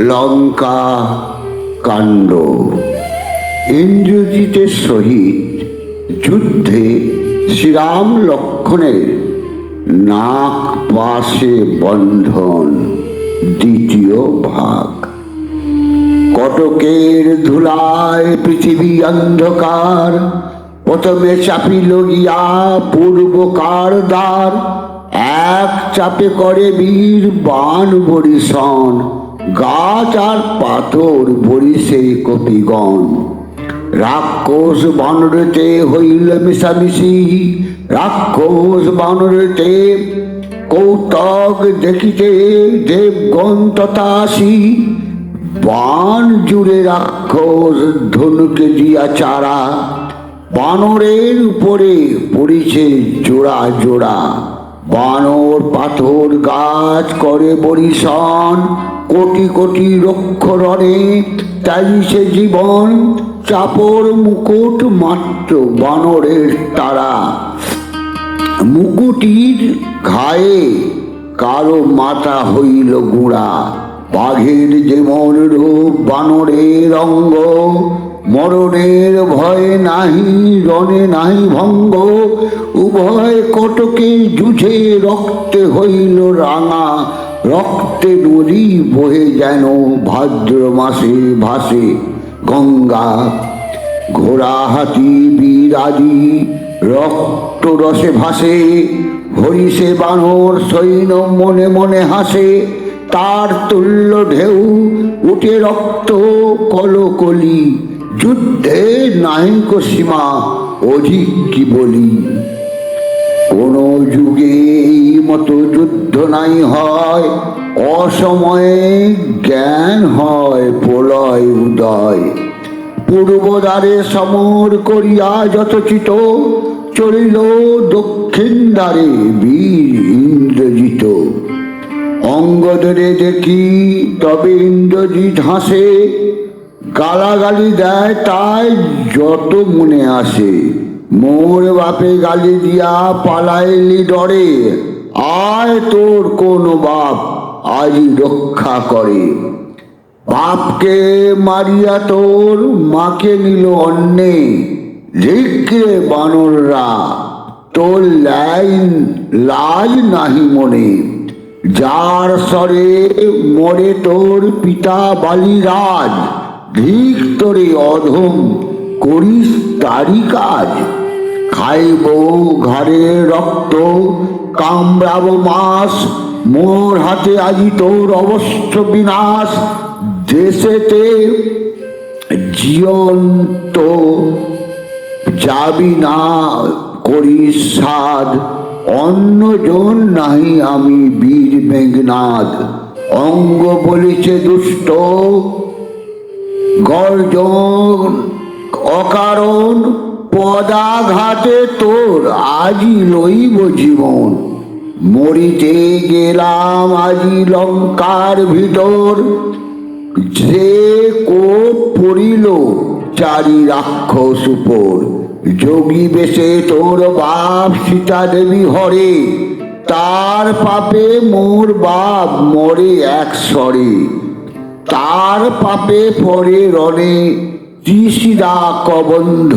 লঙ্কা কাণ্ড। ইন্দ্রজিতের সহিত যুদ্ধে শ্রীরাম লক্ষ্মণের নাক পাশে বন্ধন, দ্বিতীয় ভাগ। কটকের ধুলায় পৃথিবী অন্ধকার, প্রথমে চাপিল গিয়া পূর্বকার দ্বার। এক চাপে করে বীর বান বরিশন, গাছ আর পাথর বরিশে কপিগণ। রাক্ষস বানরেতে হইল মিশামিশি, রাক্ষস বানরেতে কৌতক দেখিতে দেবগণ তথাসি। বান জুড়ে রাক্ষস ধনুকে দিয়া চারা, বানরের উপরে পড়িছে জোড়া জোড়া। বানর পাথর গাছ করে বরিশন, কোটি কোটি রক্ষ রণে চাইছে জীবন। চাপর মুকুট মাত্র বানরের তারা, মুকুটির ঘায়ে কারো মাথা হইল গুঁড়া। বাঘের যেমন রূপ বানরের অঙ্গ, মরণের ভয়ে নাহি রণে নাহি ভঙ্গ। উভয় কটকে যুঝে রক্তে হইল রাঙা, রক্তে নদী বহে যেন ভাদ্র মাসে ভাসে গঙ্গা। ঘোড়া হাতি বিরাজি রক্ত রসে ভাসে, হরিষে বানর সৈন্য মনে মনে হাসে। তার তুল্য ঢেউ উঠে রক্ত কলকলি, যুদ্ধে নাহিক সীমা অধিক কি বলি। কোন যুগে এই মতো যুদ্ধ নাই হয়, অসময়ে জ্ঞান হয় প্রলয় উদয়। পূর্বদ্বারে সমর করিয়া যথোচিত, চলিল দক্ষিণ দ্বারে বীর ইন্দ্রজিৎ। অঙ্গদরে দেখি তবে ইন্দ্রজিৎ হাসে, গালাগালি দেয় তাই যত মনে আসে। মোর বাপে গালি দিয়া পালাইলি ডরে, আয় তোর কোন বাপ আজ রক্ষা করে। বাপকে মারিয়া তোর মাকে নিল অন্যে, ঝিকরে বানররা তোর লাজ নাহি মনে। যার স্বরে মরে তোর পিতা বালিরাজ, ধিক তোরে অধম করিস তারি কাজ। খাইব ঘাড়ের রক্ত কামড়াব মাস, মোর হাতে আজি তোর অবশ্য বিনাশ। দেশেতে জীবন্ত যাবি না করিস সাধ, অন্যজন নাহি আমি বীর মেঘনাদ। অঙ্গ বলিছে দুষ্ট গর্জন অকারণ, পদাঘাতে তোর আজি লইব জীবন। মরিতে গেলাম আজি লঙ্কার ভিতর, যে কোপ পড়িল চারি রাক্ষস উপর। যোগী বেশে তোর বাপ সীতা দেবী হরে, তার পাপে মোর বাপ মরে এক স্বরে। তার পাপে পরে রণে ত্রিশিরা কবন্ধ,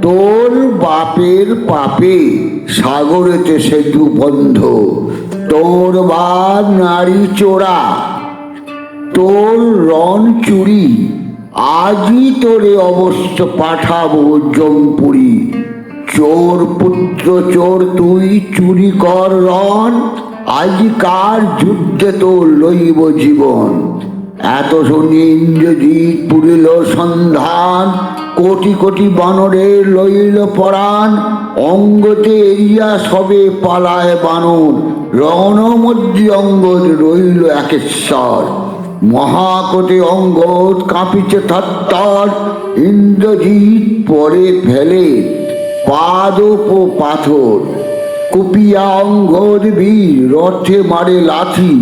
তোর বাপের পাপে সাগরেতে সেতু বন্ধ। তোর বাপ নারী চোরা, তোর রণ চুরি, আজই তোরে অবশ্য পাঠাবো জমপুরি। চোর পুত্র চোর তুই, চুরি কর রণ, আজকার যুদ্ধে তোর লইব জীবন। এত শুনি ইন্দ্রজিৎ পুরিল সন্ধান, কোটি কোটি বানরের লইল পরাণ। অঙ্গতে এরিয়া সবে পালায় বানর, রণমধ্যে অঙ্গদ রইল একেশ্বর। মহাকোটে অঙ্গদ কাঁপিছে থরথর, ইন্দ্রজিৎ পরে ফেলে পাদ ও পাথর। কুপিয়া অঙ্গদ বীর রথে মারে লাঠি,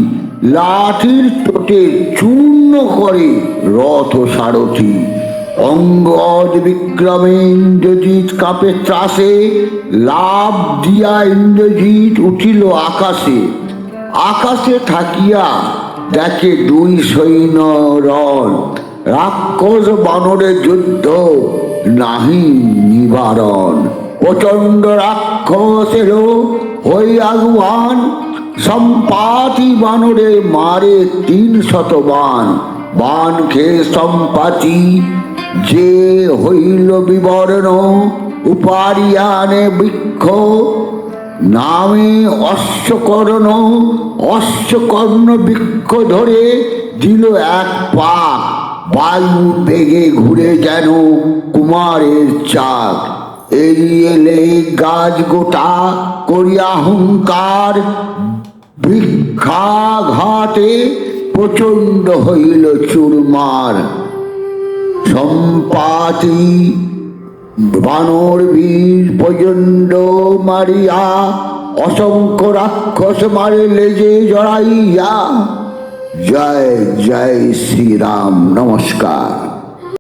লাঠির চোটে চূর্ণ করে রথ সারথি। অঙ্গদ বিক্রমে ইন্দ্রজিৎ কাঁপে ত্রাসে, লাভ দিয়া ইন্দ্রজিৎ উঠিল আকাশে। আকাশে থাকিয়া দেখে দুই সৈন্য রণ, রাক্ষস বানরের যুদ্ধ নাহি নিবারণ। প্রচন্ড রাক্ষস এলো হই আগুয়ান, সম্পাতি বানরে মারে 300 বান। বান খেয়ে সম্পাতি যে হইল বিবর্ণ, উপারিয়ানে বৃক্ষ নামে অশ্বকর্ণ। অশ্বকর্ণ বৃক্ষ ধরে দিল এক পাক, বায়ু বেগে ঘুরে যেন কুমারের চাক। এলে গাছ গোটা করিয়া হুঙ্কার, বৃক্ষাঘাতে প্রচন্ড হইল চুরমার। সম্পাতি বানর বীর প্রচন্ড মারিয়া, অসংখ্য রাক্ষস মারে লেজে জড়াইয়া। জয় জয় শ্রীরাম। নমস্কার।